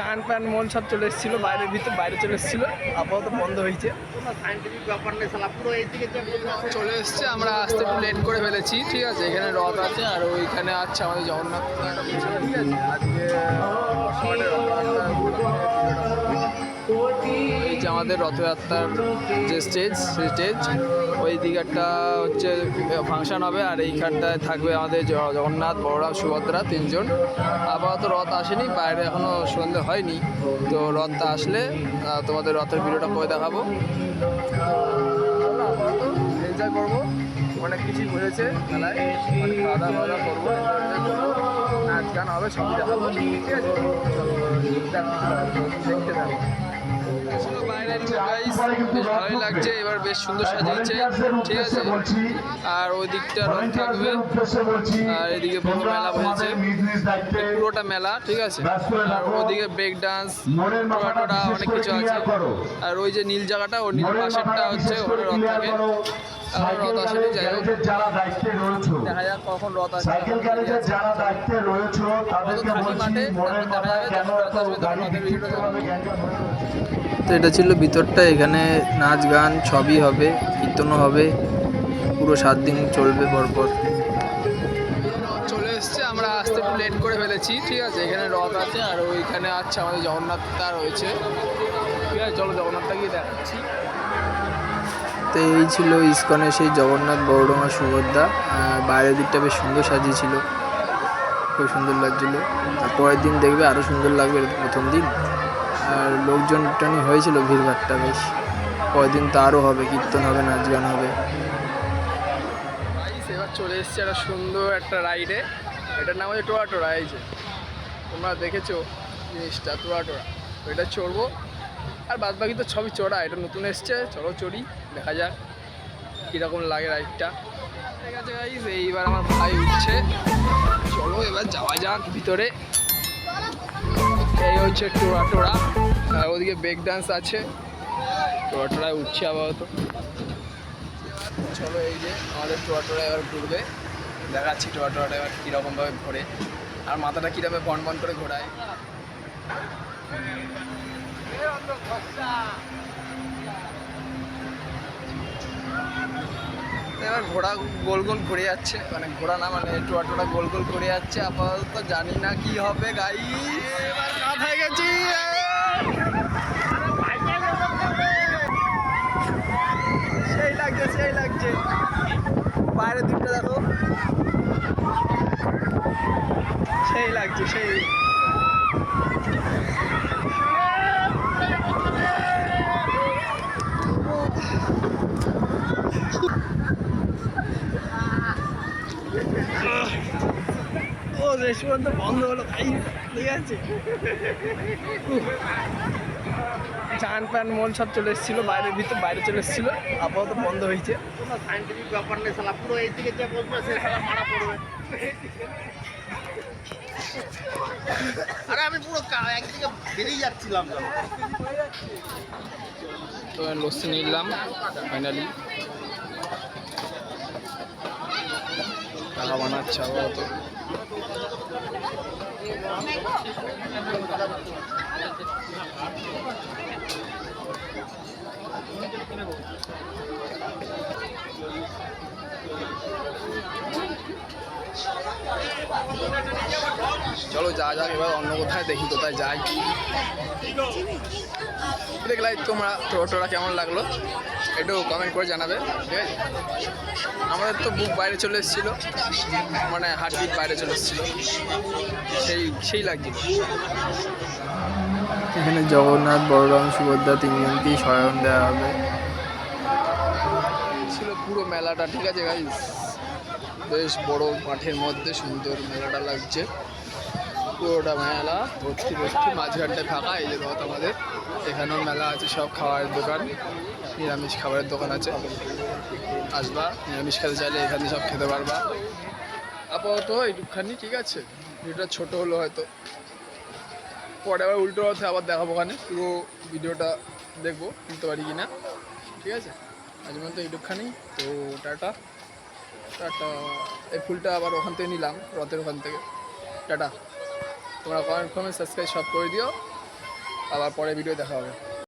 চান প্যান মন সব চলে এসেছিলো বাইরের ভিতর, বাইরে চলে এসেছিলো, আপাতত বন্ধ হয়েছে। চলে এসছে, আমরা আসতে একটু লেট করে ফেলেছি, ঠিক আছে। এখানে রথ আছে আর ওইখানে আছে আমাদের জগন্নাথ, ঠিক আছে। আজকে এই যে আমাদের রথযাত্রার যে স্টেজ, সেই স্টেজ ওই দিকটা হচ্ছে ফাংশন হবে, আর এইখানটায় থাকবে আমাদের জগন্নাথ, বলরাম, সুভদ্রা তিনজন। আপাতত রথ আসেনি, বাইরে এখনও সন্ধে হয়নি, তো রথটা আসলে তোমাদের রথের ভিডিওটা করে দেখাবো। আপাতত এনজয় করবো, অনেক কিছুই হয়েছে মেলায়, মানে খাওয়া দাওয়া করবো, নাচ গান হবে, সবই দেখাবো, ঠিক আছে। দেখতে থাকবো। বেশ ভালোই লাগছে, এবার বেশ সুন্দর সাজিয়েছে, ঠিক আছে। আর ওই দিকটা রথ থাকবে, আর এদিকে পুরো মেলা হয়েছে, পুরোটা মেলা, ঠিক আছে। আর ওদিকে ব্রেক ডান্স, টোটা অনেক কিছু আছে। আর ওই যে নীল জায়গাটা, ওর নীল পাশেরটা হচ্ছে ওখানে রথ থাকে। রথ আসেনি, যাই হোক দেখা যাক কখন রথ আসে। থাকি মাঠে, দেখা যাবে যখন রথ আসবে তখন রথের ভিডিওটা দেখাবো। তো এটা ছিল ভিতরটা, এখানে নাচ গান সবই হবে, কীর্তনও হবে, পুরো 7 দিন চলবে পরপর। চলে এসছে, আমরা আসতে একটু লেট করে ফেলেছি, ঠিক আছে। এখানে রথ আছে আর ওইখানে আছে আমাদের জগন্নাথটা রয়েছে, ঠিক আছে। চলো জগন্নাথটা গিয়ে দেখাচ্ছি। তো এই ছিল ইস্কনের সেই জগন্নাথ, বলরাম, সুভদ্রা। বাইরের দিকটা বেশ সুন্দর সাজিয়েছিল, খুব সুন্দর লাগছিলো। আর পরের দিন দেখবে আরও সুন্দর লাগবে, প্রথম দিন। আর লোকজন টানি হয়েছিল, ভিড়ভাড়টা বেশ। পরের দিন তো আরও হবে, কীর্তন হবে, নাচ গান হবে। এবার চলে এসছে একটা সুন্দর একটা রাইডে, এটার নাম হচ্ছে টোরা টোরা। এই যে তোমরা দেখেছো জিনিসটা, টোরা টোরা, তো এটা চড়বো। আর বাদ বাকি তো সবই চড়া, এটা নতুন এসছে, চলো চড়ি, দেখা যাক কীরকম লাগে রাইডটা, ঠিক আছে গাইস। এইবার আমার ভাই উঠছে, চলো এবার যাওয়া যাক ভিতরে। এই হচ্ছে টোরা টোরা, আর ওদিকে ব্রেক ডান্স আছে, টোরা টোরায় উঠছে আপাতত। চলো এই যে আমাদের টোরা টোরা এবার ঘুরবে, দেখাচ্ছি টোরা টোরাটা এবার কীরকমভাবে ঘোরে, আর মাথাটা কীরকম বন বন করে ঘোরায়। এবার ঘোড়া গোল গোল ঘুরে যাচ্ছে, মানে ঘোড়া না, মানে টোয়া টোটা গোল গোল ঘুরে যাচ্ছে। আপাতত জানি না কি হবে গাইস, এবার মাথায় গেছি। সেই লাগছে, সেই লাগছে, বাইরের দিকটা দেখো, সেই লাগছে, সেই। ও রেস্টুরেন্ট তো বন্ধ হলো ভাই, ঠিক আছে। চান প্যান মন সব চলে এসেছিলো বাইরের ভিতর, বাইরে চলে এসেছিলো, আপাতত বন্ধ হয়েছে। সাইন্টিফিক ব্যাপার নেই, শালা পুরো এই দিকে যে বসবে সে শালা মারা পড়বে। আরে আমি পুরো একদিকে বেরিয়ে যাচ্ছিলাম, তো লস্যি নিলাম ফাইনালি। টাকা বানাচ্ছে আপাতত। চলো যা যাক এবার অন্য কোথায়, দেখি কোথায় যাই। দেখলাই তোমরা টোটোটা কেমন লাগলো একটু কমেন্ট করে জানাবে, ঠিক আছে। আমাদের তো বুক বাইরে চলে এসেছিলো, মানে হার্টবিট বাইরে চলে এসেছিলো, সেই লাগছিল। এখানে জগন্নাথ, বলরাম, সুভদ্রা তিনজনকেই শয়ন দেওয়া হবে, ছিল পুরো মেলাটা, ঠিক আছে গাইস। বেশ বড় মাঠের মধ্যে সুন্দর মেলাটা লাগছে, পুরোটা মেলা ভর্তি ভর্তি, মাঝখানটায় ফাঁকা। এই যে রথ আমাদের, এখানেও মেলা আছে, সব খাবারের দোকান, নিরামিষ খাবারের দোকান আছে, আসবা নিরামিষ খেতে চাইলে এখানে সব খেতে পারবা। আপাতত এইটুকখানি, ঠিক আছে। ভিডিওটা ছোট হলো হয়তো, পরে আবার উল্টো রথে আবার দেখাবো, ওখানে পুরো ভিডিওটা দেখবো নিতে পারি কি না, ঠিক আছে। আজ পর্যন্ত এইটুকখানি, তো টাটা টাটা। এই ফুলটা আবার ওখান থেকে নিলাম, রথের ওখান থেকে। টাটা। তোমরা কমেন্ট সাবস্ক্রাইব সব করে দিও। আবার পরে ভিডিও দেখা হবে।